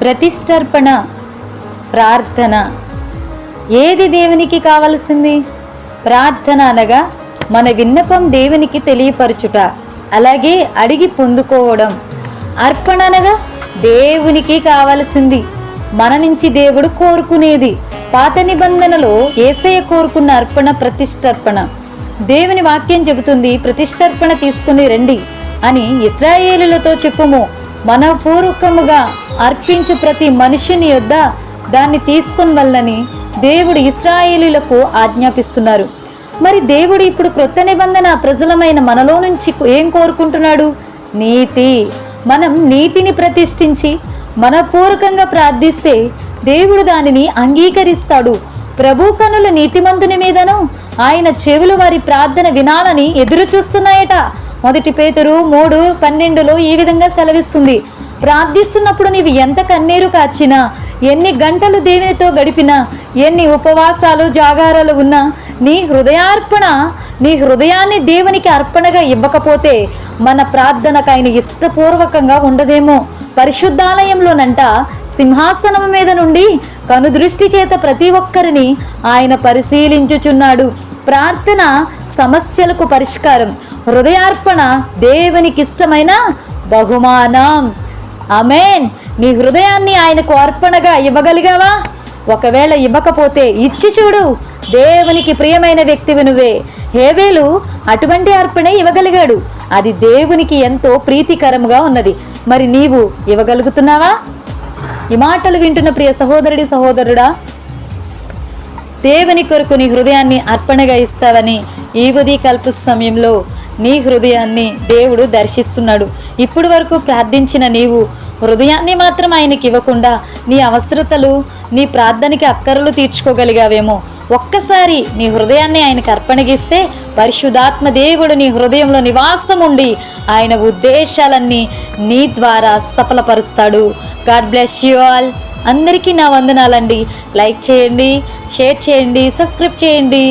ప్రతిష్టర్పణ ప్రార్థన. ఏది దేవునికి కావలసింది? ప్రార్థన అనగా మన విన్నపం దేవునికి తెలియపరచుట, అలాగే అడిగి పొందుకోవడం. అర్పణ అనగా దేవునికి కావలసింది, మన నుంచి దేవుడు కోరుకునేది. పాత నిబంధనలో యేసయ్య కోరుకున్న అర్పణ ప్రతిష్టర్పణ. దేవుని వాక్యం చెబుతుంది, ప్రతిష్టర్పణ తీసుకుని రండి అని ఇశ్రాయేలులతో చెప్పుము. మనపూర్వకముగా అర్పించు ప్రతి మనుషుని యొద్ద దాన్ని తీసుకుని వెళ్ళని దేవుడు ఇశ్రాయేలులకు ఆజ్ఞాపిస్తున్నారు. మరి దేవుడు ఇప్పుడు క్రొత్త నిబంధన ప్రజలమైన మనలో నుంచి ఏం కోరుకుంటున్నాడు? నీతి. మనం నీతిని ప్రతిష్ఠించి మనపూర్వకంగా ప్రార్థిస్తే దేవుడు దానిని అంగీకరిస్తాడు. ప్రభు కనుల నీతిమంతుని మీదను ఆయన చెవులు వారి ప్రార్థన వినాలని ఎదురు చూస్తున్నాయట. 1 పేతురు 3:12 ఈ విధంగా సెలవిస్తుంది, ప్రార్థిస్తున్నప్పుడు నీవు ఎంత కన్నీరు కాచినా, ఎన్ని గంటలు దేవునితో గడిపినా, ఎన్ని ఉపవాసాలు జాగారాలు ఉన్నా, నీ హృదయాన్ని దేవునికి అర్పణగా ఇవ్వకపోతే మన ప్రార్థనకు ఆయన ఇష్టపూర్వకంగా ఉండదేమో. పరిశుద్ధాలయంలోనంట సింహాసనం మీద నుండి కనుదృష్టి చేత ప్రతి ఒక్కరిని ఆయన పరిశీలించుచున్నాడు. ప్రార్థన సమస్యలకు పరిష్కారం, హృదయార్పణ దేవునికి ఇష్టమైన బహుమానం. ఆమేన్. నీ హృదయాన్ని ఆయనకు అర్పణగా ఇవ్వగలిగావా? ఒకవేళ ఇవ్వకపోతే ఇచ్చి చూడు. దేవునికి ప్రియమైన వ్యక్తివి నువ్వే. హేబేలు అటువంటి అర్పణ ఇవ్వగలిగాడు, అది దేవునికి ఎంతో ప్రీతికరంగా ఉన్నది. మరి నీవు ఇవ్వగలుగుతున్నావా? ఈ మాటలు వింటున్న ప్రియ సహోదరుడి సహోదరుడా, దేవుని కొరకు నీ హృదయాన్ని అర్పణగా ఇస్తావని ఈ ఉదయకాలపు సమయంలో నీ హృదయాన్ని దేవుడు దర్శిస్తున్నాడు. ఇప్పుడు వరకు ప్రార్థించిన నీవు హృదయాన్ని మాత్రం ఆయనకి ఇవ్వకుండా నీ అవసరతలు, నీ ప్రార్థనకి అక్కరలు తీర్చుకోగలిగావేమో. ఒక్కసారి నీ హృదయాన్ని ఆయనకు అర్పణగిస్తే పరిశుద్ధాత్మ దేవుడు నీ హృదయంలో నివాసం ఉండి ఆయన ఉద్దేశాలన్నీ నీ ద్వారా సఫలపరుస్తాడు. God bless you all. అందరికీ నా వందనాలండి. లైక్ చేయండి, షేర్ చేయండి, సబ్స్క్రైబ్ చేయండి.